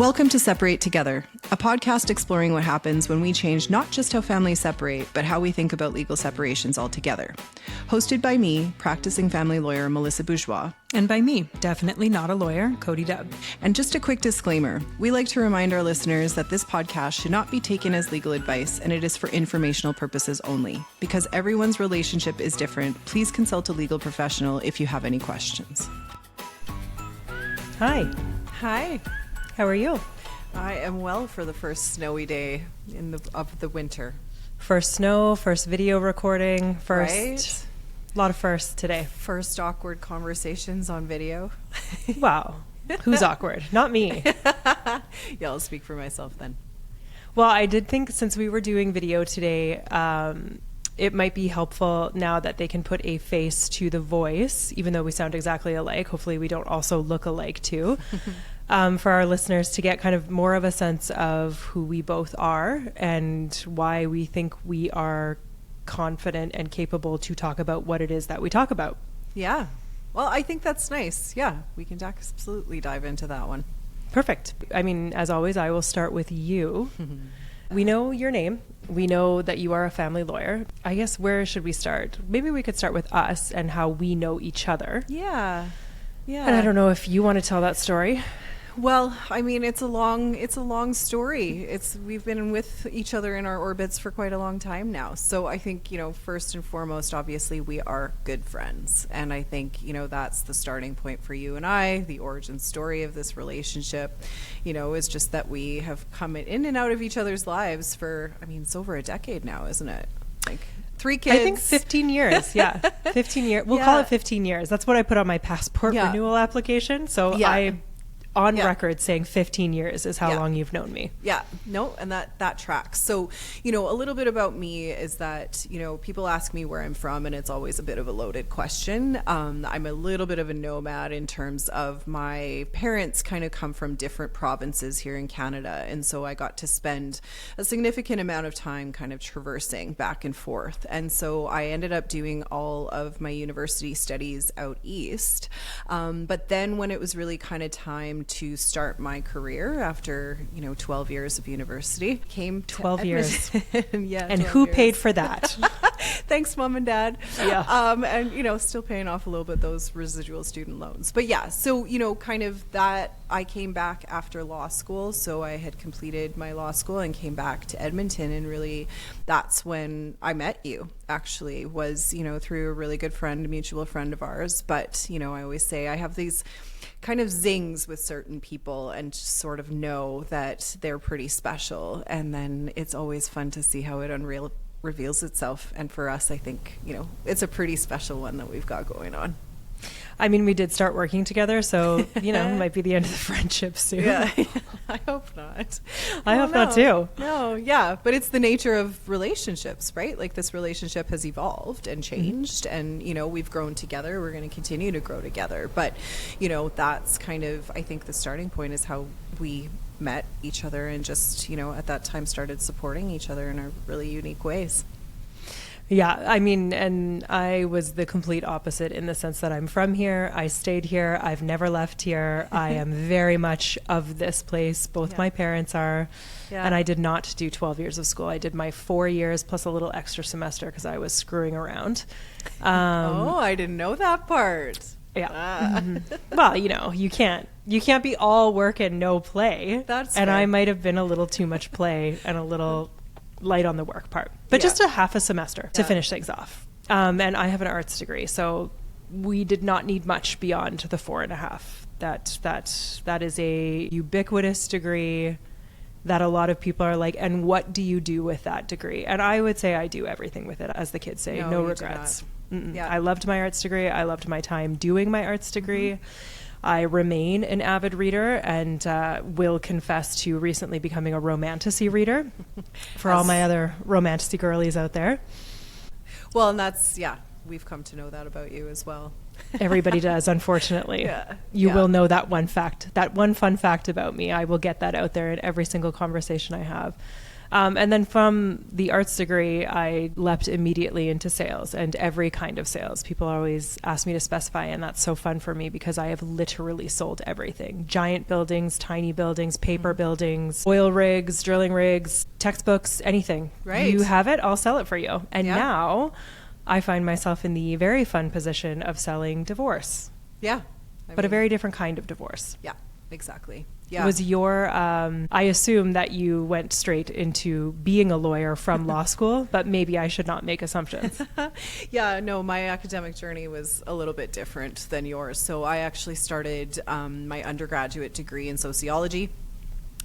Welcome to Separate Together, a podcast exploring what happens when we change not just how families separate, but how we think about legal separations altogether. Hosted by me, practicing family lawyer Melissa Bourgeois. And by me, definitely not a lawyer, Cody Dubb. And just a quick disclaimer, we like to remind our listeners that this podcast should not be taken as legal advice and it is for informational purposes only. Because everyone's relationship is different, please consult a legal professional if you have any questions. Hi. Hi. How are you? I am well for the first snowy day of the winter. First snow, first video recording, first... Right? A lot of firsts today. First awkward conversations on video. Wow. Who's awkward? Not me. Yeah, I'll speak for myself then. Well, I did think since we were doing video today, it might be helpful now that they can put a face to the voice, even though we sound exactly alike. Hopefully we don't also look alike too. For our listeners to get kind of more of a sense of who we both are and why we think we are confident and capable to talk about what it is that we talk about. Yeah. Well, I think that's nice. Yeah, we can absolutely dive into that one. Perfect. I mean, as always, I will start with you. We know your name. We know that you are a family lawyer. I guess where should we start? Maybe we could start with us and how we know each other. Yeah. Yeah. And I don't know if you want to tell that story. Well, I mean, it's a long story. We've been with each other in our orbits for quite a long time now. So I think, first and foremost, obviously, we are good friends. And I think, that's the starting point for you and I. The origin story of this relationship, is just that we have come in and out of each other's lives for, it's over a decade now, isn't it? Like 3 kids. I think 15 years. Yeah. 15 years. We'll call it 15 years. That's what I put on my passport renewal application. So on record saying 15 years is how long you've known me. Yeah, no, and that tracks. So, a little bit about me is that, people ask me where I'm from and it's always a bit of a loaded question. I'm a little bit of a nomad in terms of my parents kind of come from different provinces here in Canada. And so I got to spend a significant amount of time kind of traversing back and forth. And so I ended up doing all of my university studies out east. But then when it was really kind of time to start my career after 12 years of university, came 12 years. Yeah, and who paid for that? Thanks, Mom and Dad. Yeah. And still paying off a little bit those residual student loans. But yeah, so kind of that I came back after law school. So I had completed my law school and came back to Edmonton, and really that's when I met you. Actually, was through a really good friend, a mutual friend of ours. But I always say I have these kind of zings with certain people and just sort of know that they're pretty special. And then it's always fun to see how it reveals itself. And for us, I think, it's a pretty special one that we've got going on. I mean, we did start working together, so, it might be the end of the friendship soon. Yeah, I hope not. I hope not too. No, yeah, but it's the nature of relationships, right? Like this relationship has evolved and changed, and, we've grown together. We're going to continue to grow together. But, that's kind of, I think the starting point is how we met each other and just, at that time started supporting each other in our really unique ways. Yeah, I mean, and I was the complete opposite in the sense that I'm from here. I stayed here. I've never left here. I am very much of this place. Both my parents are. Yeah. And I did not do 12 years of school. I did my 4 years plus a little extra semester because I was screwing around. I didn't know that part. Yeah. Mm-hmm. Well, you can't be all work and no play. That's and fair. I might have been a little too much play and a little light on the work part, but just a half a semester to finish things off. And I have an arts degree, so we did not need much beyond the 4.5. That is a ubiquitous degree that a lot of people are like, and what do you do with that degree? And I would say I do everything with it, as the kids say, no regrets. Yeah. I loved my arts degree. I loved my time doing my arts degree. Mm-hmm. I remain an avid reader and will confess to recently becoming a romantasy reader for all my other romantasy girlies out there. Well, and that's, we've come to know that about you as well. Everybody does, unfortunately. Yeah. You will know that one fact, that one fun fact about me. I will get that out there in every single conversation I have. And then from the arts degree, I leapt immediately into sales and every kind of sales. People always ask me to specify, and that's so fun for me because I have literally sold everything. Giant buildings, tiny buildings, paper buildings, oil rigs, drilling rigs, textbooks, anything. Right. You have it, I'll sell it for you. And now I find myself in the very fun position of selling divorce. Yeah. But a very different kind of divorce. Yeah, exactly. Yeah. Was your, I assume that you went straight into being a lawyer from law school, but maybe I should not make assumptions. Yeah, no, my academic journey was a little bit different than yours. So I actually started my undergraduate degree in sociology.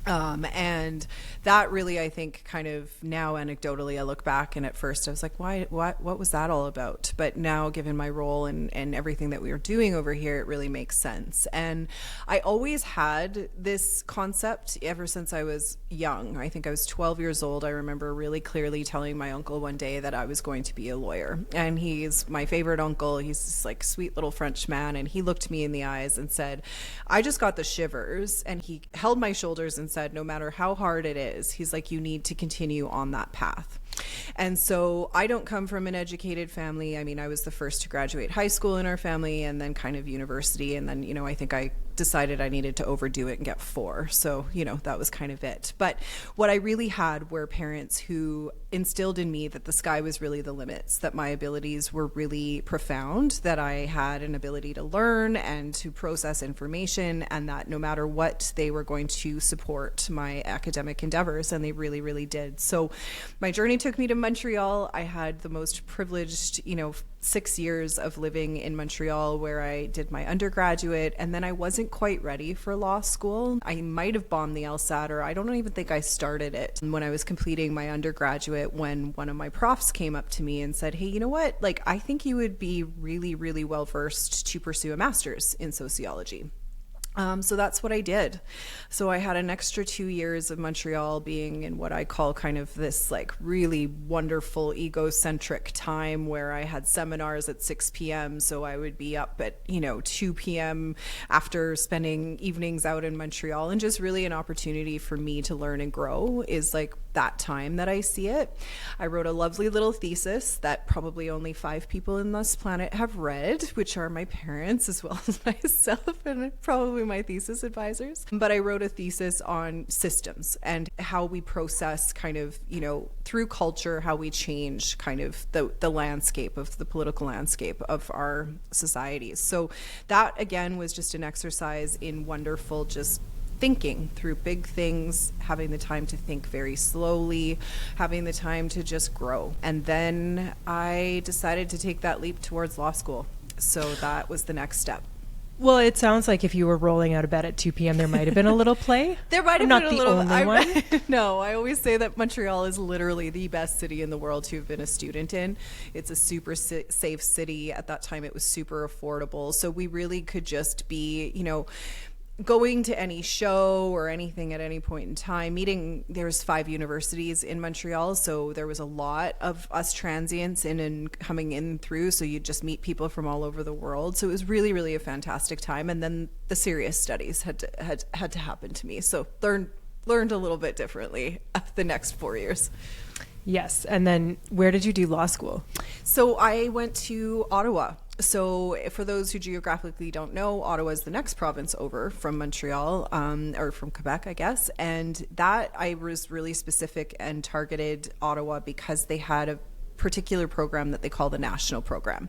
And that really, I think, kind of now anecdotally, I look back and at first I was like, what was that all about? But now, given my role and everything that we are doing over here, it really makes sense. And I always had this concept ever since I was young. I think I was 12 years old. I remember really clearly telling my uncle one day that I was going to be a lawyer. And he's my favorite uncle. He's this like sweet little French man. And he looked me in the eyes and said, I just got the shivers. And he held my shoulders and said, no matter how hard it is, he's like, you need to continue on that path. And so I don't come from an educated family. I mean, I was the first to graduate high school in our family and then kind of university. And then, I think I decided I needed to overdo it and get 4. So, that was kind of it. But what I really had were parents who instilled in me that the sky was really the limits, that my abilities were really profound, that I had an ability to learn and to process information, and that no matter what, they were going to support my academic endeavors. And they really, really did. So my journey took me to Montreal. I had the most privileged, 6 years of living in Montreal where I did my undergraduate, and then I wasn't quite ready for law school. I might have bombed the LSAT, or I don't even think I started it when I was completing my undergraduate, when one of my profs came up to me and said, hey, you know what? Like, I think you would be really, really well versed to pursue a master's in sociology. So that's what I did. So I had an extra 2 years of Montreal being in what I call kind of this like really wonderful egocentric time where I had seminars at 6 p.m. So I would be up at, 2 p.m. after spending evenings out in Montreal, and just really an opportunity for me to learn and grow is like that time that I see it. I wrote a lovely little thesis that probably only 5 people in this planet have read, which are my parents as well as myself and probably my thesis advisors. But I wrote a thesis on systems and how we process kind of, through culture, how we change kind of the landscape of the political landscape of our societies. So that again was just an exercise in wonderful just thinking through big things, having the time to think very slowly, having the time to just grow. And then I decided to take that leap towards law school. So that was the next step. Well, it sounds like if you were rolling out of bed at 2 p.m., there might have been a little play. There might have Not been a the little. only one. No, I always say that Montreal is literally the best city in the world to have been a student in. It's a super safe city. At that time, it was super affordable. So we really could just be, going to any show or anything at any point in time, there's 5 universities in Montreal, so there was a lot of us transients in and coming in through, so you'd just meet people from all over the world. So it was really, really a fantastic time. And then the serious studies had to happen to me. So learned a little bit differently the next 4 years. Yes. And then where did you do law school? So I went to Ottawa. So for those who geographically don't know, Ottawa is the next province over from Montreal, or from Quebec, I guess. And that I was really specific and targeted Ottawa because they had a particular program that they call the national program.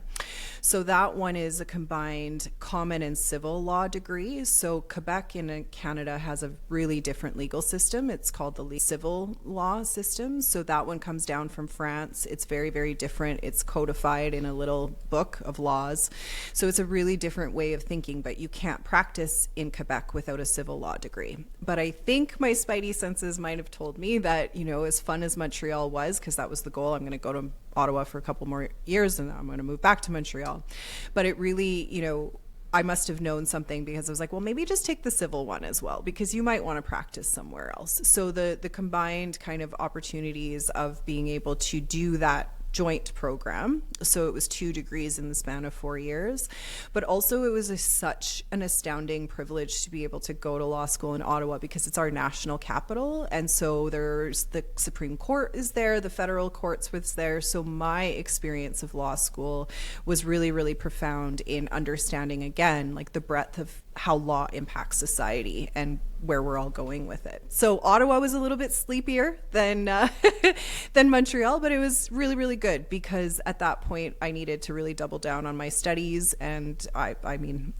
So that one is a combined common and civil law degree. So Quebec in Canada has a really different legal system. It's called the civil law system. So that one comes down from France. It's very, very different. It's codified in a little book of laws. So it's a really different way of thinking, but you can't practice in Quebec without a civil law degree. But I think my spidey senses might have told me that, as fun as Montreal was, because that was the goal, I'm going to go to Ottawa for a couple more years and I'm going to move back to Montreal. But it really, I must have known something because I was like, well, maybe just take the civil one as well, because you might want to practice somewhere else. So the combined kind of opportunities of being able to do that joint program. So it was 2 degrees in the span of 4 years. But also it was such an astounding privilege to be able to go to law school in Ottawa because it's our national capital. And so there's the Supreme Court is there, the federal courts was there. So my experience of law school was really, really profound in understanding, again, like the breadth of how law impacts society and where we're all going with it. So Ottawa was a little bit sleepier than than Montreal, but it was really, really good because at that point I needed to really double down on my studies. And I mean,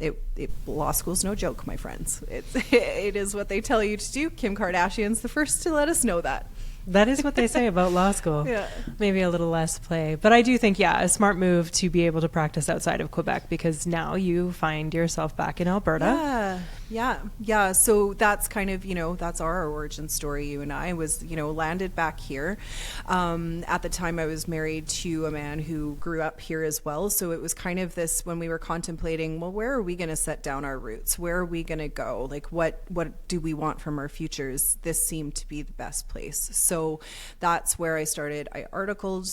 law school's no joke, my friends. It is what they tell you to do. Kim Kardashian's the first to let us know that. That is what they say about law school. Yeah. Maybe a little less play. But I do think, yeah, a smart move to be able to practice outside of Quebec because now you find yourself back in Alberta. Yeah. So that's kind of, that's our origin story. You and I was, landed back here. At the time I was married to a man who grew up here as well. So it was kind of this, when we were contemplating, well, where are we going to set down our roots? Where are we going to go? Like, what do we want from our futures? This seemed to be the best place. So that's where I started. I articled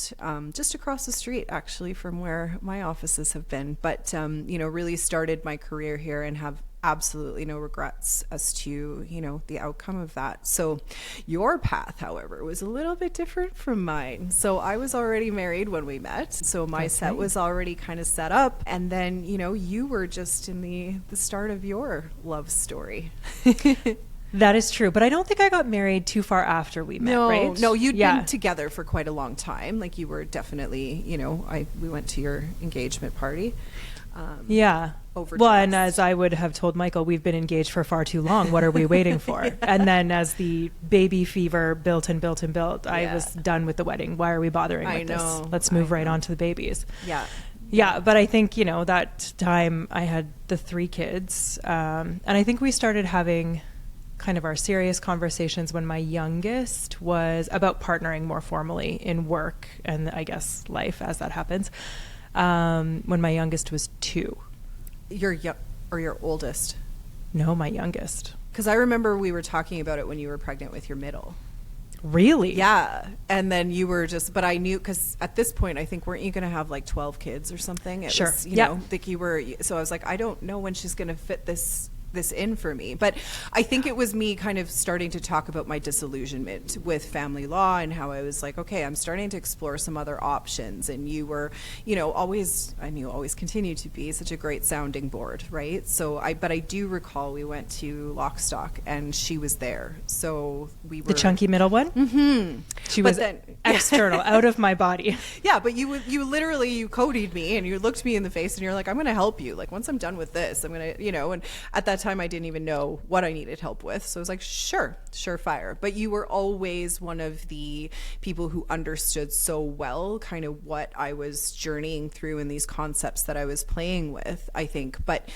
just across the street, actually, from where my offices have been. But, really started my career here and have absolutely no regrets as to, the outcome of that. So your path, however, was a little bit different from mine. So I was already married when we met. So my set was already kind of set up. And then, you were just in the start of your love story. That is true. But I don't think I got married too far after we met, right? No, you'd been together for quite a long time. Like you were definitely, we went to your engagement party. Well, and as I would have told Michael, we've been engaged for far too long. What are we waiting for? And then as the baby fever built, I was done with the wedding. Why are we bothering with this? Let's move right on to the babies. Yeah, but I think, that time I had the 3 kids. And I think we started having kind of our serious conversations when my youngest was about partnering more formally in work and I guess life as that happens. When my youngest was 2. Your oldest? No, my youngest. Because I remember we were talking about it when you were pregnant with your middle. Really? Yeah. And then you were but I knew, because at this point, I think, weren't you going to have like 12 kids or something? It sure. was, like you were, so I was like, I don't know when she's going to fit this in for me. But I think it was me kind of starting to talk about my disillusionment with family law and how I was like, okay, I'm starting to explore some other options. And you were, always continue to be such a great sounding board, right? So but I do recall we went to Lockstock and she was there. So we were... The chunky middle one? Mm-hmm. She was external, out of my body. Yeah, but you literally, you Cody'd me and you looked me in the face and you're like, I'm going to help you. Like, once I'm done with this, I'm going to, and at that time I didn't even know what I needed help with. So I was like, surefire. But you were always one of the people who understood so well kind of what I was journeying through and these concepts that I was playing with, I think. But,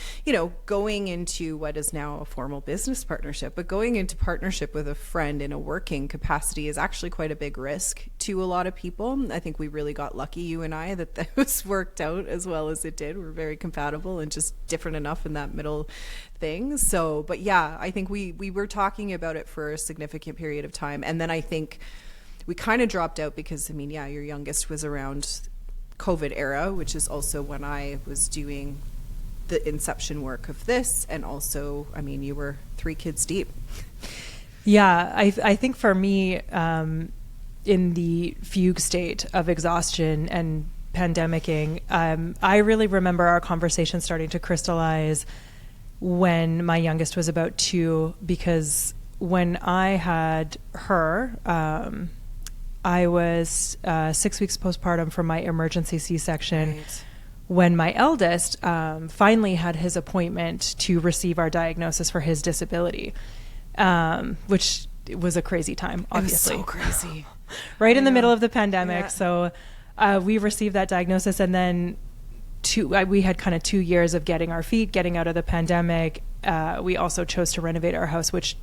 going into what is now a formal business partnership, but going into partnership with a friend in a working capacity is actually quite a big risk to a lot of people. I think we really got lucky, you and I, that was worked out as well as it did. We're very compatible and just different enough in that middle thing. So, but yeah, I think we were talking about it for a significant period of time. And then I think we kind of dropped out because, your youngest was around COVID era, which is also when I was doing the inception work of this. And also, you were 3 kids deep. Yeah, I think for me, in the fugue state of exhaustion and pandemicking, I really remember our conversation starting to crystallize when my youngest was about 2, because when I had her, I was 6 weeks postpartum from my emergency C-section. Right. When my eldest finally had his appointment to receive our diagnosis for his disability, which was a crazy time, obviously. It was so crazy. Right in the middle of the pandemic. Yeah. So we received that diagnosis, and then we had kind of 2 years of getting our feet, getting out of the pandemic. We also chose to renovate our house, which,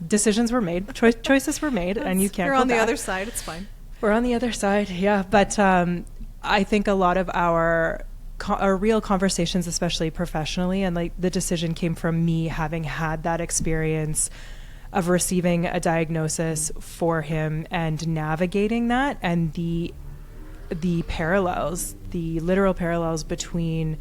decisions were made, choices were made, and you can't go back. You're on the other side. It's fine. We're on the other side, yeah. But I think a lot of our real conversations, especially professionally, and like the decision came from me having had that experience of receiving a diagnosis for him and navigating that, and the the parallels, the literal parallels between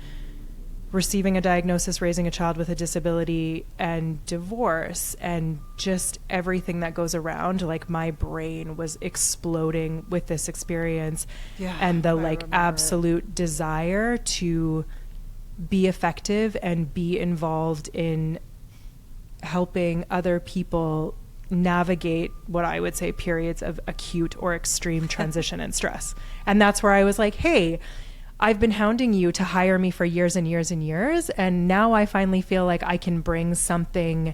receiving a diagnosis, raising a child with a disability, and divorce, and just everything that goes around. Like, my brain was exploding with this experience, and the like absolute desire to be effective and be involved in helping other people navigate what I would say periods of acute or extreme transition and stress. And that's where I was like, hey, I've been hounding you to hire me for years and years and years, and now I finally feel like I can bring something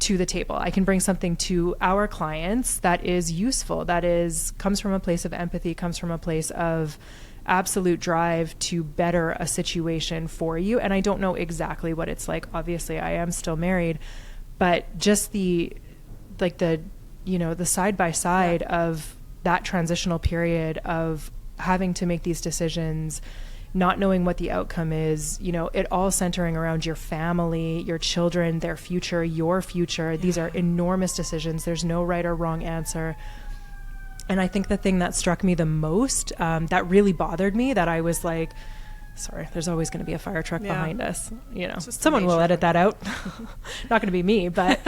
to the table. I can bring something to our clients that is useful, that is comes from a place of empathy, comes from a place of absolute drive to better a situation for you. And I don't know exactly what it's like. Obviously, I am still married, but just the side by side of that transitional period of having to make these decisions, not knowing what the outcome is, it all centering around your family, your children, their future, your future. Yeah. These are enormous decisions. There's no right or wrong answer. And I think the thing that struck me the most, that really bothered me, that I was like, sorry, there's always going to be a fire truck behind us. Someone will edit that out. Not going to be me, but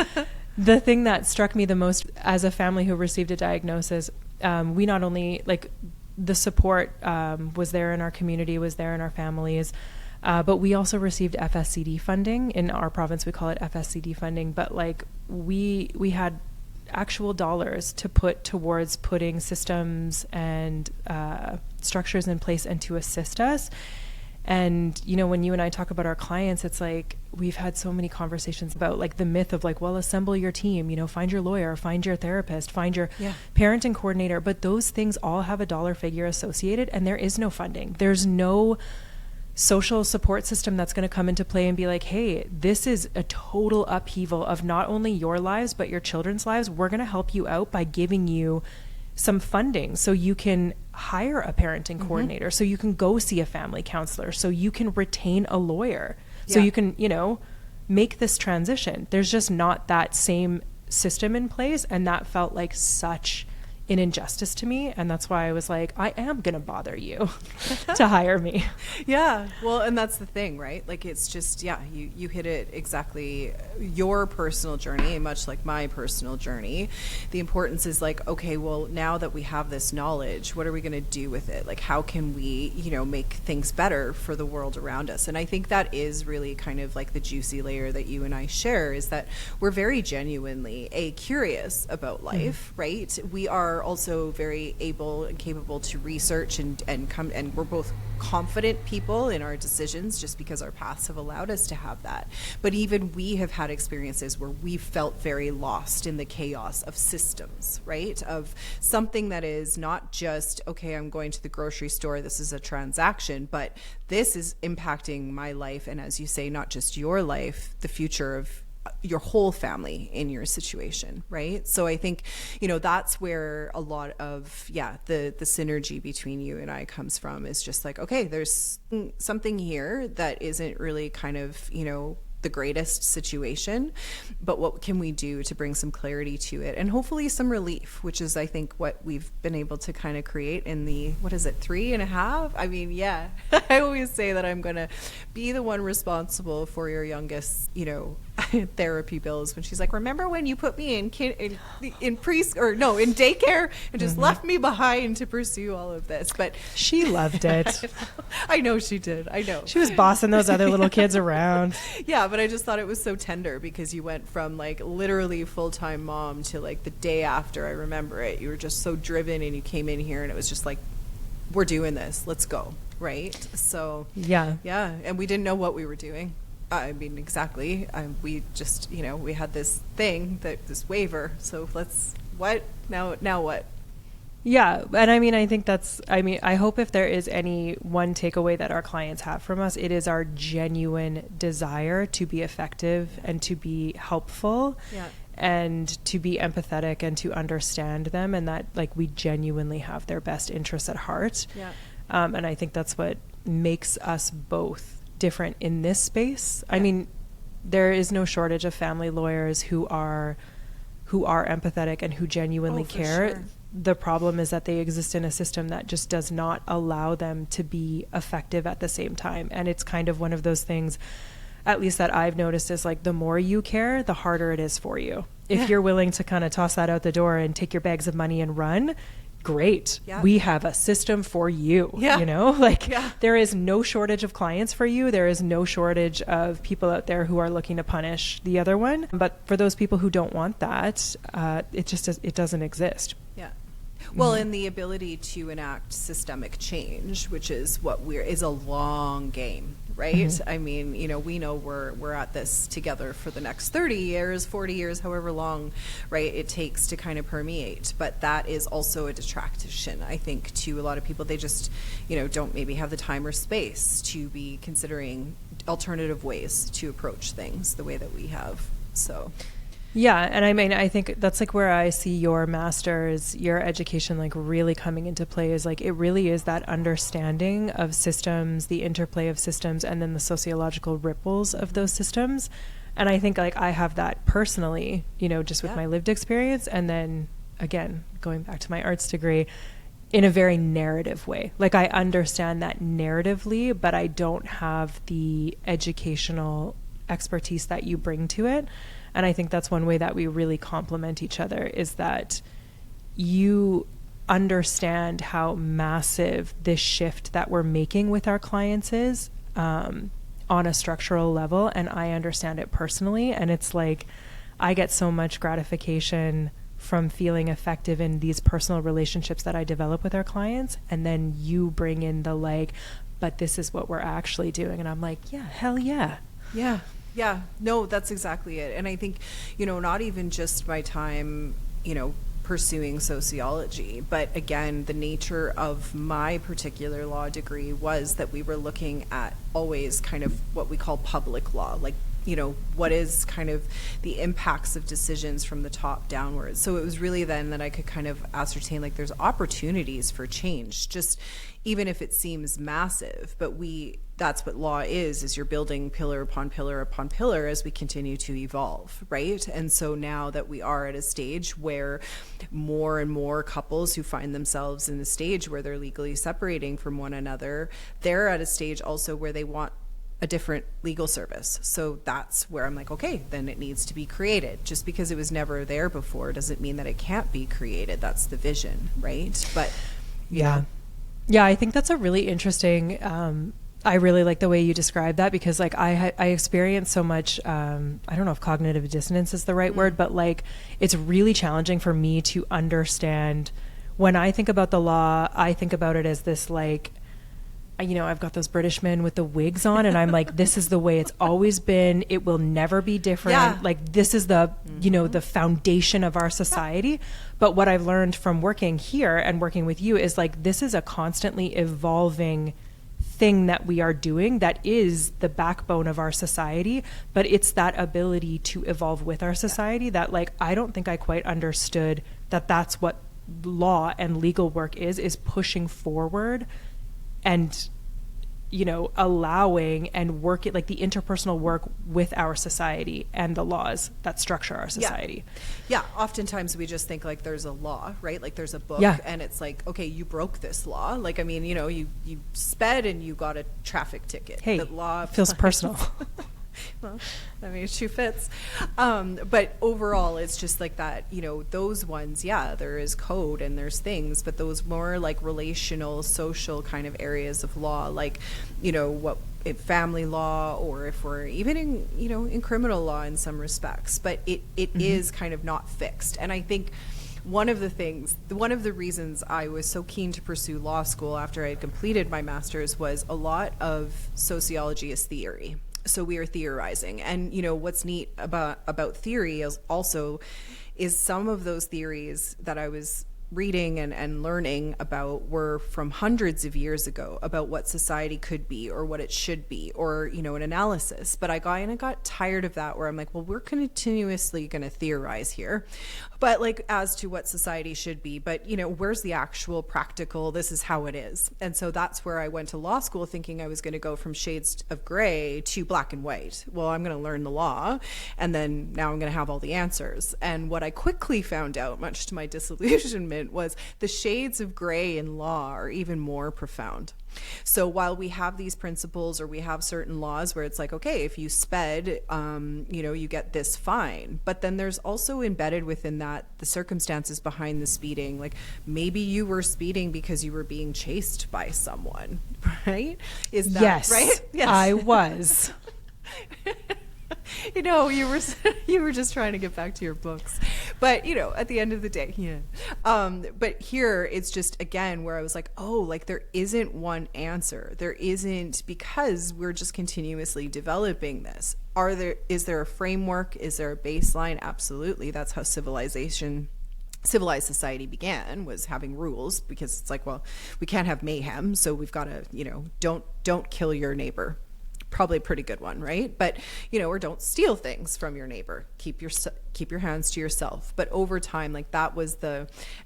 the thing that struck me the most as a family who received a diagnosis, we not only the support was there in our community, was there in our families, but we also received FSCD funding. In our province, we call it FSCD funding, but we had actual dollars to put towards putting systems and structures in place and to assist us. And, when you and I talk about our clients, it's like we've had so many conversations about the myth of assemble your team, find your lawyer, find your therapist, find your parenting coordinator. But those things all have a dollar figure associated, and there is no funding. There's no social support system that's going to come into play and be like, hey, this is a total upheaval of not only your lives, but your children's lives. We're going to help you out by giving you some funding so you can hire a parenting coordinator, so you can go see a family counselor, so you can retain a lawyer, so you can, make this transition. There's just not that same system in place, and that felt like such an injustice to me. And that's why I was like, I am going to bother you to hire me. Yeah. Well, and that's the thing, right? It's just, you hit it exactly. Your personal journey, much like my personal journey, the importance is okay, well, now that we have this knowledge, what are we going to do with it? How can we, make things better for the world around us? And I think that is really kind of the juicy layer that you and I share, is that we're very genuinely curious about life, right? We are also very able and capable to research and come, and we're both confident people in our decisions just because our paths have allowed us to have that. But even we have had experiences where we felt very lost in the chaos of systems, right? Of something that is not just, okay, I'm going to the grocery store, this is a transaction, but this is impacting my life, and as you say, not just your life, the future of your whole family in your situation, right? So I think, that's where a lot of, the synergy between you and I comes from, is just okay, there's something here that isn't really kind of, the greatest situation, but what can we do to bring some clarity to it, and hopefully some relief, which is, I think, what we've been able to kind of create in the, 3.5? I mean, I always say that I'm going to be the one responsible for your youngest, therapy bills, when she's like, remember when you put me in daycare and just left me behind to pursue all of this? But she loved it. I know she did. I know. She was bossing those other little kids around. Yeah, but I just thought it was so tender, because you went from literally full-time mom to the day after. I remember it. You were just so driven, and you came in here and it was just we're doing this. Let's go. Right. So yeah. And we didn't know what we were doing. I mean, exactly. We just, we had this thing, this waiver. So what? Now what? Yeah. And I mean, I think I hope if there is any one takeaway that our clients have from us, it is our genuine desire to be effective and to be helpful. And to be empathetic and to understand them, and that we genuinely have their best interests at heart. And I think that's what makes us both different in this space. I mean, there is no shortage of family lawyers who are empathetic and who genuinely care. Sure. the problem is that they exist in a system that just does not allow them to be effective at the same time. And it's kind of one of those things, at least that I've noticed, is like the more you care, the harder it is for you. If you're willing to kind of toss that out the door and take your bags of money and run, great. We have a system for you. You know, like there is no shortage of clients for you. There is no shortage of people out there who are looking to punish the other one. But for those people who don't want that, it doesn't exist. Well, and the ability to enact systemic change, which is what is a long game, right? I mean, you know, we know we're at this together for the next 30 years, 40 years, however long, right, it takes to kind of permeate. But that is also a distraction, I think, to a lot of people. They just, you know, don't maybe have the time or space to be considering alternative ways to approach things the way that we have. So... Yeah. And I mean, I think that's like where I see your master's, your education, like really coming into play, is like, it really is that understanding of systems, the interplay of systems, and then the sociological ripples of those systems. And I think like I have that personally, you know, just with my lived experience. And then again, going back to my arts degree, in a very narrative way. Like I understand that narratively, but I don't have the educational expertise that you bring to it. And I think that's one way that we really complement each other, is that you understand how massive this shift that we're making with our clients is on a structural level. And I understand it personally. And it's like, I get so much gratification from feeling effective in these personal relationships that I develop with our clients. And then you bring in the like, but this is what we're actually doing. And I'm like, yeah, hell yeah. Yeah. Yeah, no, that's exactly it. And I think, you know, not even just my time, you know, pursuing sociology, but again, the nature of my particular law degree was that we were looking at always kind of what we call public law, like, you know, what is kind of the impacts of decisions from the top downwards. So it was really then that I could kind of ascertain, like, there's opportunities for change, just even if it seems massive, but that's what law is you're building pillar upon pillar upon pillar as we continue to evolve, right? And so now that we are at a stage where more and more couples who find themselves in the stage where they're legally separating from one another, they're at a stage also where they want a different legal service. So that's where I'm like, okay, then it needs to be created. Just because it was never there before doesn't mean that it can't be created. That's the vision, right? But yeah, I think that's a really interesting, I really like the way you describe that, because like I experience so much, I don't know if cognitive dissonance is the right word, but like it's really challenging for me to understand. When I think about the law, I think about it as this like, you know, I've got those British men with the wigs on and I'm like, this is the way it's always been. It will never be different. Yeah. Like this is the, you know, the foundation of our society. But what I've learned from working here and working with you is like, this is a constantly evolving thing that we are doing that is the backbone of our society, but it's that ability to evolve with our society that like, I don't think I quite understood that that's what law and legal work is pushing forward and, you know, allowing and work it, like the interpersonal work with our society and the laws that structure our society. Yeah. Oftentimes we just think like there's a law, right? Like there's a book and it's like, okay, you broke this law. Like, I mean, you know, you sped and you got a traffic ticket. Hey, the law feels personal. Well, I mean, shoe fits. But overall, it's just like that, you know, those ones, yeah, there is code and there's things, but those more like relational, social kind of areas of law, like, you know, what if family law, or if we're even in, you know, in criminal law in some respects, but it is kind of not fixed. And I think one of the reasons I was so keen to pursue law school after I had completed my master's was a lot of sociology is theory. So we are theorizing. And, you know, what's neat about theory is also some of those theories that I was reading and learning about were from hundreds of years ago about what society could be or what it should be, or, you know, an analysis. But I got tired of that, where I'm like, well, we're continuously going to theorize here, but like as to what society should be, but, you know, where's the actual practical, this is how it is. And so that's where I went to law school thinking I was going to go from shades of gray to black and white. Well, I'm going to learn the law and then now I'm going to have all the answers. And what I quickly found out, much to my disillusionment, moment was the shades of gray in law are even more profound. So while we have these principles or we have certain laws where it's like, okay, if you sped, you get this fine. But then there's also embedded within that the circumstances behind the speeding. Like maybe you were speeding because you were being chased by someone, right? Is that yes, right? Yes, I was. You were just trying to get back to your books, but at the end of the day, yeah. But here it's just again where I was like, oh, like there isn't one answer. There isn't, because we're just continuously developing this. Is there a framework? Is there a baseline? Absolutely. That's how civilized society began, was having rules, because it's like, well, we can't have mayhem, so we've got to, don't kill your neighbor. Probably a pretty good one, right? But or don't steal things from your neighbor. Keep your hands to yourself. But over time, like that was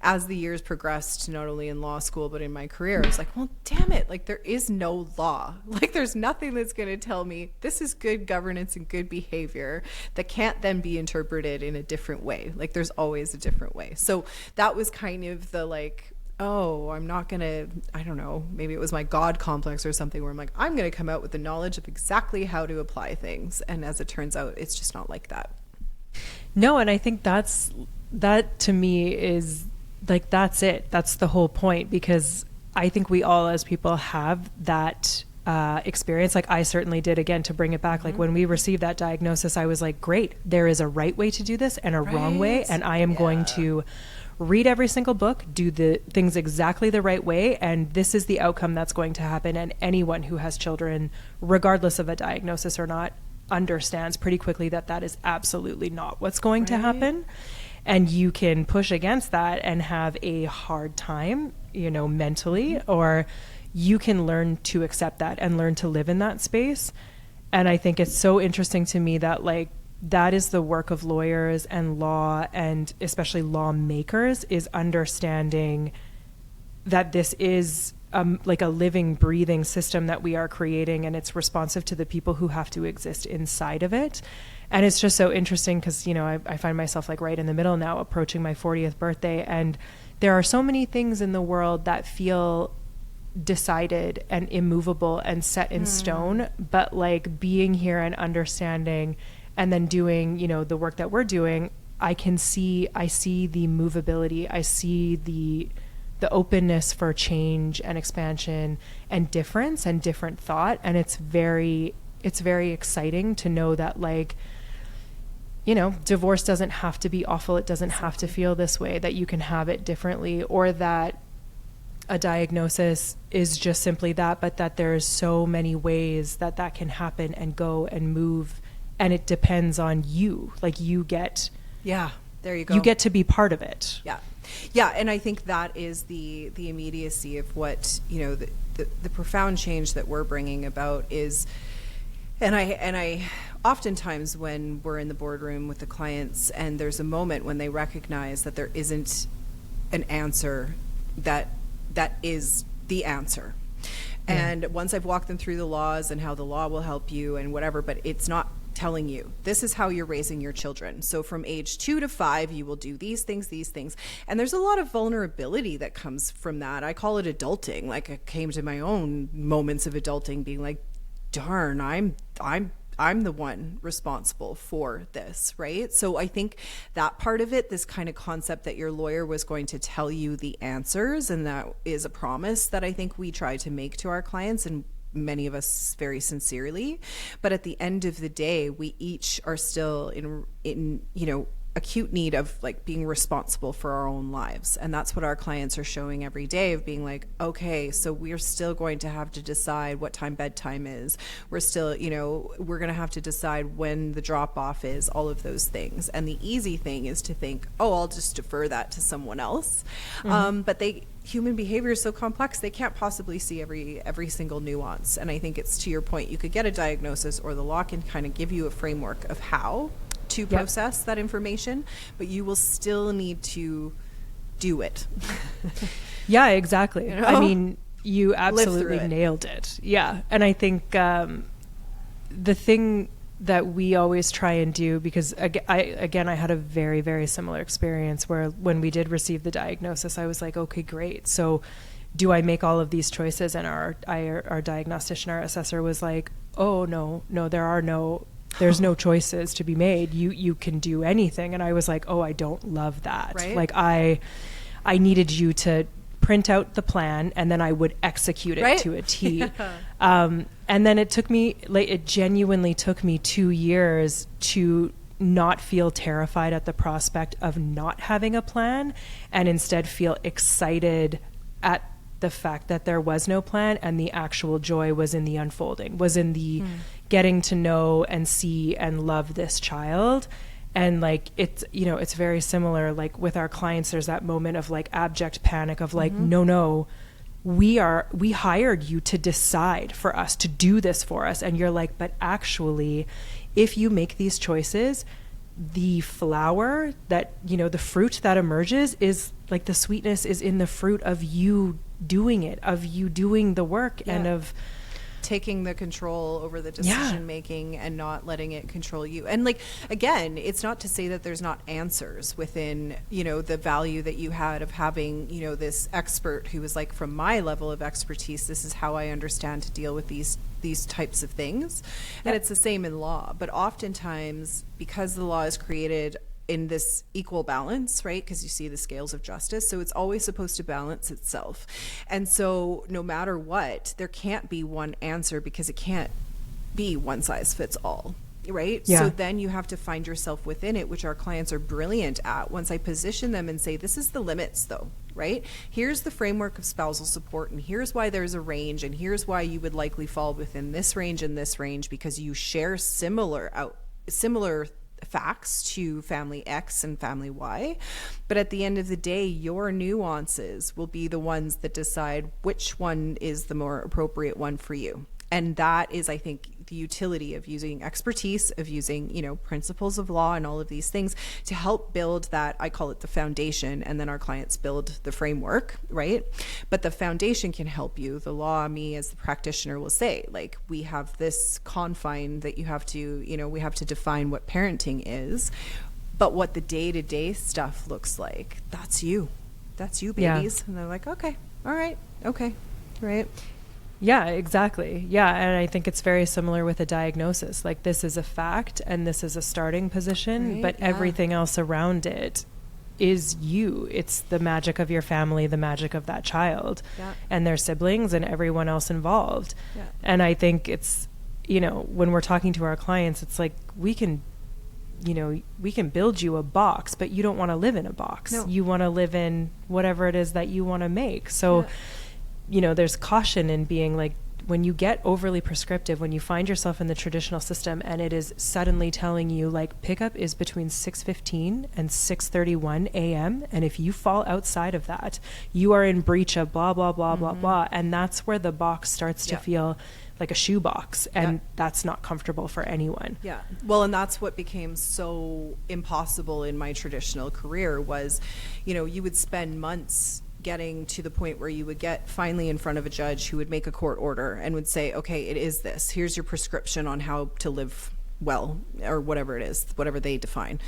as the years progressed, not only in law school but in my career, I was like, well, damn it, like there is no law. Like there's nothing that's going to tell me this is good governance and good behavior that can't then be interpreted in a different way. Like there's always a different way. So that was kind of the like, oh, I'm not going to, I don't know, maybe it was my God complex or something, where I'm like, I'm going to come out with the knowledge of exactly how to apply things. And as it turns out, it's just not like that. No, and I think that to me is like, that's it. That's the whole point, because I think we all as people have that experience. Like I certainly did, again, to bring it back. Like when we received that diagnosis, I was like, great, there is a right way to do this and a wrong way. And I am going to read every single book, do the things exactly the right way, and this is the outcome that's going to happen. And anyone who has children, regardless of a diagnosis or not, understands pretty quickly that that is absolutely not what's going to happen. And you can push against that and have a hard time, mentally, or you can learn to accept that and learn to live in that space. And I think it's so interesting to me that like, that is the work of lawyers and law, and especially lawmakers, is understanding that this is like a living, breathing system that we are creating, and it's responsive to the people who have to exist inside of it. And it's just so interesting because, I find myself like right in the middle now, approaching my 40th birthday, and there are so many things in the world that feel decided and immovable and set in stone, but like being here and understanding and then doing, the work that we're doing, I see the movability. I see the openness for change and expansion and difference and different thought. And it's very exciting to know that like, divorce doesn't have to be awful. It doesn't have to feel this way, that you can have it differently, or that a diagnosis is just simply that, but that there's so many ways that can happen and go and move. And it depends on you. Like you get, there you go. You get to be part of it. Yeah. And I think that is the immediacy of what, the profound change that we're bringing about is, and I oftentimes when we're in the boardroom with the clients and there's a moment when they recognize that there isn't an answer that is the answer. And once I've walked them through the laws and how the law will help you and whatever, but it's not telling you this is how you're raising your children. So from age 2 to 5, you will do these things. And there's a lot of vulnerability that comes from that. I call it adulting. Like I came to my own moments of adulting being like, darn, I'm the one responsible for this, right? So I think that part of it, this kind of concept that your lawyer was going to tell you the answers, and that is a promise that I think we try to make to our clients, and many of us very sincerely. But at the end of the day, we each are still in acute need of like being responsible for our own lives. And that's what our clients are showing every day, of being like, okay, so we're still going to have to decide what time bedtime is. We're still, we're going to have to decide when the drop off is, all of those things. And the easy thing is to think, oh, I'll just defer that to someone else. But human behavior is so complex, they can't possibly see every single nuance. And I think it's, to your point, you could get a diagnosis, or the law can kind of give you a framework of how to process that information, but you will still need to do it. Yeah, exactly. I mean, you absolutely nailed it. Yeah. And I think the thing that we always try and do, because I had a very, very similar experience where when we did receive the diagnosis, I was like, okay, great. So do I make all of these choices? And our diagnostician, our assessor was like, oh, no, there's no choices to be made. You can do anything. And I was like, oh, I don't love that. Right? Like I needed you to print out the plan and then I would execute it to a T. And then it genuinely took me 2 years to not feel terrified at the prospect of not having a plan, and instead feel excited at the fact that there was no plan, and the actual joy was in the unfolding, was in the getting to know and see and love this child. And like, it's, you know, it's very similar, like with our clients, there's that moment of like abject panic of like, no, we hired you to decide for us, to do this for us. And you're like, but actually, if you make these choices, the flower that, you know, the fruit that emerges is like, the sweetness is in the fruit of you doing it, of you doing the work, and of taking the control over the decision making and not letting it control you. And like, again, it's not to say that there's not answers within, you know, the value that you had of having, you know, this expert who was like, from my level of expertise, this is how I understand to deal with these types of things. And it's the same in law, but oftentimes, because the law is created in this equal balance, right? Because you see the scales of justice. So it's always supposed to balance itself. And so no matter what, there can't be one answer, because it can't be one size fits all, right? Yeah. So then you have to find yourself within it, which our clients are brilliant at. Once I position them and say, this is the limits though, right? Here's the framework of spousal support, and here's why there's a range, and here's why you would likely fall within this range and this range, because you share similar facts to family X and family Y. But at the end of the day, your nuances will be the ones that decide which one is the more appropriate one for you. And that is, I think, the utility of using expertise, of using, you know, principles of law and all of these things to help build that. I call it the foundation, and then our clients build the framework, right? But the foundation can help you. The law, me as the practitioner will say, like, we have this confine that you have to, you know, we have to define what parenting is, but what the day-to-day stuff looks like, that's you, babies. Yeah. And they're like, okay, all right, okay, right. Yeah, exactly. Yeah. And I think it's very similar with a diagnosis. Like, this is a fact and this is a starting position, right, but everything else around it is you. It's the magic of your family, the magic of that child and their siblings and everyone else involved. Yeah. And I think it's, you know, when we're talking to our clients, it's like, we can build you a box, but you don't want to live in a box. No. You want to live in whatever it is that you want to make. So you know, there's caution in being like, when you get overly prescriptive, when you find yourself in the traditional system and it is suddenly telling you like, pickup is between 6:15 and 6:31 a.m. And if you fall outside of that, you are in breach of blah, blah, blah, blah, blah. And that's where the box starts to feel like a shoebox, and that's not comfortable for anyone. Yeah. Well, and that's what became so impossible in my traditional career was, you know, you would spend months getting to the point where you would get finally in front of a judge who would make a court order and would say, okay, it is this. Here's your prescription on how to live well, or whatever it is, whatever they define.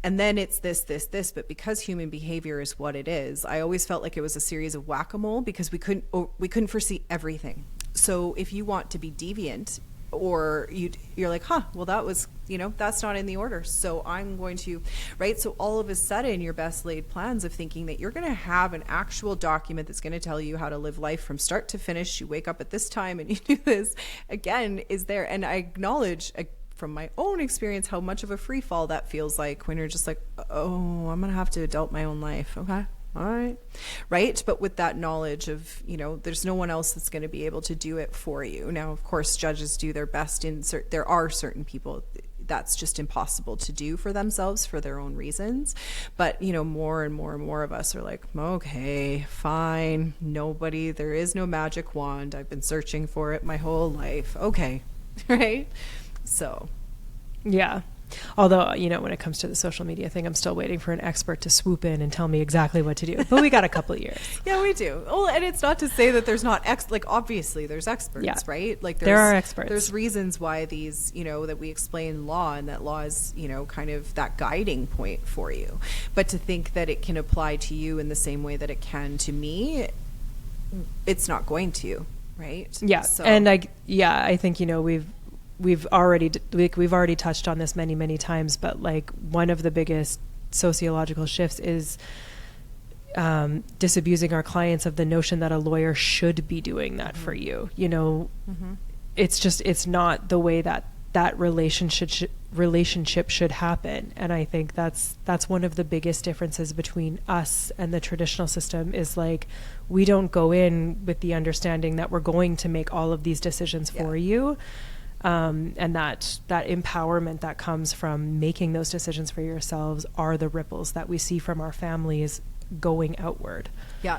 And then it's this, but because human behavior is what it is, I always felt like it was a series of whack-a-mole, because we couldn't foresee everything. So if you want to be deviant, or you're like, well, that was, you know, that's not in the order, so I'm going to, right? So all of a sudden, your best laid plans of thinking that you're going to have an actual document that's going to tell you how to live life from start to finish, you wake up at this time and you do this, again, is there. And I acknowledge from my own experience how much of a free fall that feels like when you're just like, oh, I'm going to have to adult my own life. Okay. All right. But with that knowledge of, you know, there's no one else that's going to be able to do it for you. Now, of course, judges do their best there are certain people that's just impossible to do for themselves for their own reasons. But, you know, more and more and more of us are like, okay, fine. There is no magic wand. I've been searching for it my whole life. Okay. Right. So. Yeah. Although, you know, when it comes to the social media thing, I'm still waiting for an expert to swoop in and tell me exactly what to do. But we got a couple of years. Yeah, we do. Well, and it's not to say that there's not like obviously there's experts, right? Like there are experts. There's reasons why these, you know, that we explain law, and that law is, you know, kind of that guiding point for you. But to think that it can apply to you in the same way that it can to me, it's not going to, right? Yeah. So. And I think, you know, we've already touched on this many times, but like one of the biggest sociological shifts is disabusing our clients of the notion that a lawyer should be doing that for you. You know, it's not the way that relationship should happen. And I think that's one of the biggest differences between us and the traditional system is like, we don't go in with the understanding that we're going to make all of these decisions for you. And that empowerment that comes from making those decisions for yourselves are the ripples that we see from our families going outward. Yeah.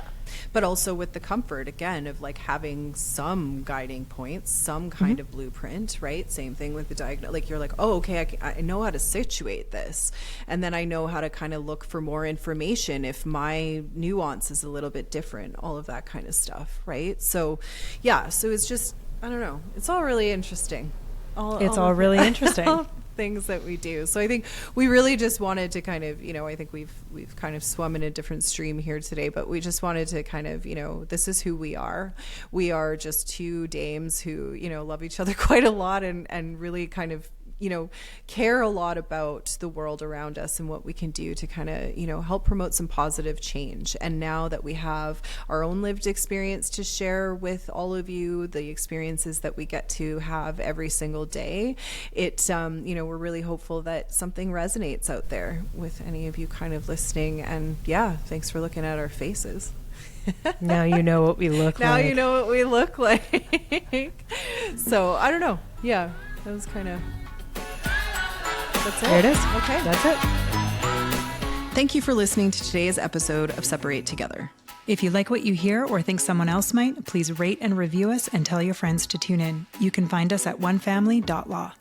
But also with the comfort, again, of like having some guiding points, some kind of blueprint, right? Same thing with the diagnosis. Like you're like, oh, okay, I know how to situate this. And then I know how to kind of look for more information if my nuance is a little bit different, all of that kind of stuff, right? So, yeah, so it's just, I don't know. It's all really interesting. It's all really interesting. Things that we do. So I think we really just wanted to kind of, you know, I think we've kind of swum in a different stream here today, but we just wanted to kind of, you know, this is who we are. We are just two dames who, you know, love each other quite a lot and really kind of, you know, care a lot about the world around us and what we can do to kind of, you know, help promote some positive change. And now that we have our own lived experience to share with all of you, the experiences that we get to have every single day, it, you know, we're really hopeful that something resonates out there with any of you kind of listening. And yeah, thanks for looking at our faces. Now you know what we look like. Now you know what we look like. So I don't know. Yeah, that was kind of... That's it. There it is. Okay. That's it. Thank you for listening to today's episode of Separate Together. If you like what you hear or think someone else might, please rate and review us and tell your friends to tune in. You can find us at onefamily.law.